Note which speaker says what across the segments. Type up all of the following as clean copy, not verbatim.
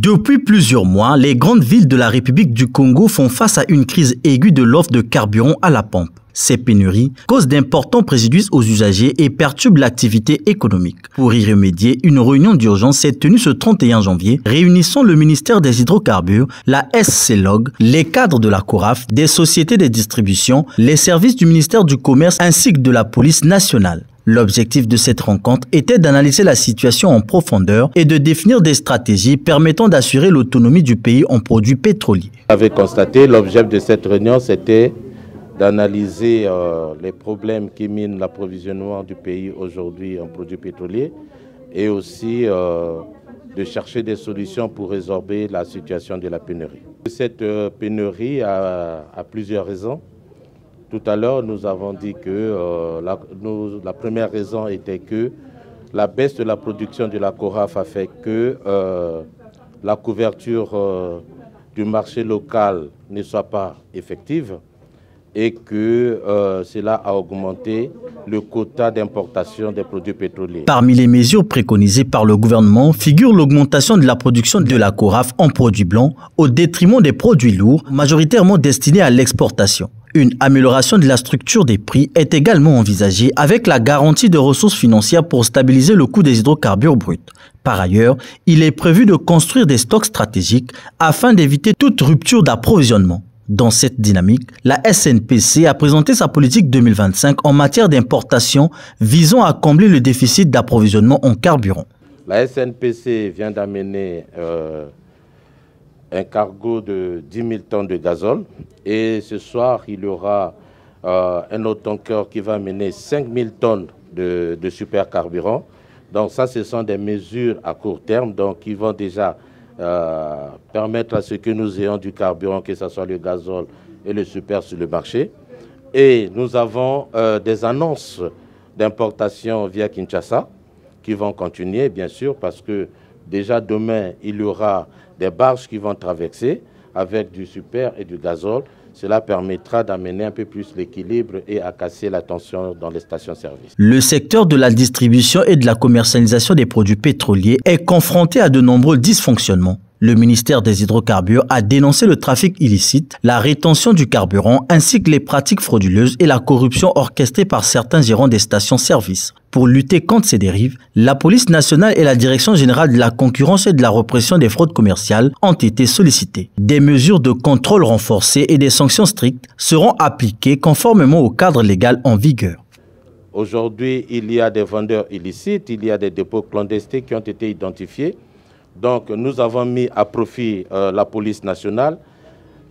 Speaker 1: Depuis plusieurs mois, les grandes villes de la République du Congo font face à une crise aiguë de l'offre de carburant à la pompe. Ces pénuries causent d'importants préjudices aux usagers et perturbent l'activité économique. Pour y remédier, une réunion d'urgence s'est tenue ce 31 janvier, réunissant le ministère des Hydrocarbures, la SCLOG, les cadres de la CORAF, des sociétés de distribution, les services du ministère du Commerce ainsi que de la police nationale. L'objectif de cette rencontre était d'analyser la situation en profondeur et de définir des stratégies permettant d'assurer l'autonomie du pays en produits pétroliers.
Speaker 2: Vous avez constaté, l'objet de cette réunion, c'était d'analyser les problèmes qui minent l'approvisionnement du pays aujourd'hui en produits pétroliers et aussi de chercher des solutions pour résorber la situation de la pénurie. Cette pénurie a plusieurs raisons. Tout à l'heure, nous avons dit que la première raison était que la baisse de la production de la CORAF a fait que la couverture du marché local ne soit pas effective et que cela a augmenté le quota d'importation des produits pétroliers.
Speaker 1: Parmi les mesures préconisées par le gouvernement figure l'augmentation de la production de la CORAF en produits blancs au détriment des produits lourds, majoritairement destinés à l'exportation. Une amélioration de la structure des prix est également envisagée avec la garantie de ressources financières pour stabiliser le coût des hydrocarbures bruts. Par ailleurs, il est prévu de construire des stocks stratégiques afin d'éviter toute rupture d'approvisionnement. Dans cette dynamique, la SNPC a présenté sa politique 2025 en matière d'importation visant à combler le déficit d'approvisionnement en carburant.
Speaker 2: La SNPC vient d'amener un cargo de 10 000 tonnes de gazole et ce soir, il y aura un autre tanker qui va amener 5 000 tonnes de supercarburant. Donc ça, ce sont des mesures à court terme donc, qui vont déjà permettre à ce que nous ayons du carburant, que ce soit le gazole et le super sur le marché. Et nous avons des annonces d'importation via Kinshasa qui vont continuer, bien sûr, parce que déjà demain, il y aura des barges qui vont traverser avec du super et du gazole. Cela permettra d'amener un peu plus l'équilibre et à casser la tension dans les stations-service.
Speaker 1: Le secteur de la distribution et de la commercialisation des produits pétroliers est confronté à de nombreux dysfonctionnements. Le ministère des Hydrocarbures a dénoncé le trafic illicite, la rétention du carburant ainsi que les pratiques frauduleuses et la corruption orchestrée par certains gérants des stations-service. Pour lutter contre ces dérives, la police nationale et la direction générale de la concurrence et de la répression des fraudes commerciales ont été sollicitées. Des mesures de contrôle renforcées et des sanctions strictes seront appliquées conformément au cadre légal en vigueur.
Speaker 2: Aujourd'hui, il y a des vendeurs illicites, il y a des dépôts clandestins qui ont été identifiés. Donc, nous avons mis à profit la police nationale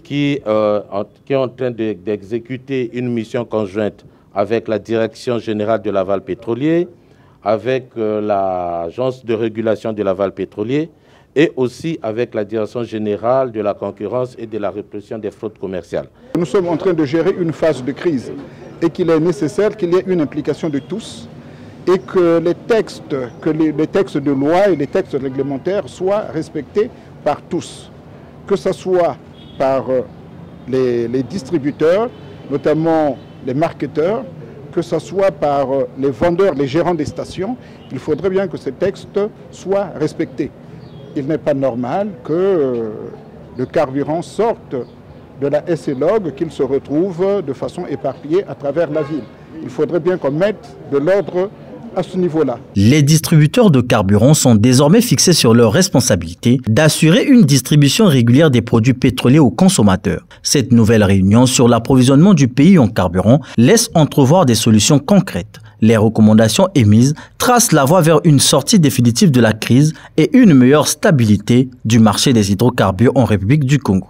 Speaker 2: qui est en train d'exécuter une mission conjointe avec la Direction générale de l'aval pétrolier, avec l'Agence de régulation de l'aval pétrolier et aussi avec la Direction générale de la concurrence et de la répression des fraudes commerciales.
Speaker 3: Nous sommes en train de gérer une phase de crise et qu'il est nécessaire qu'il y ait une implication de tous et que les textes de loi et les textes réglementaires soient respectés par tous, que ce soit par les distributeurs, notamment les marketeurs, que ce soit par les vendeurs, les gérants des stations. Il faudrait bien que ces textes soient respectés. Il n'est pas normal que le carburant sorte de la SCLOG, qu'il se retrouve de façon éparpillée à travers la ville. Il faudrait bien qu'on mette de l'ordre à ce niveau-là.
Speaker 1: Les distributeurs de carburant sont désormais fixés sur leur responsabilité d'assurer une distribution régulière des produits pétroliers aux consommateurs. Cette nouvelle réunion sur l'approvisionnement du pays en carburant laisse entrevoir des solutions concrètes. Les recommandations émises tracent la voie vers une sortie définitive de la crise et une meilleure stabilité du marché des hydrocarbures en République du Congo.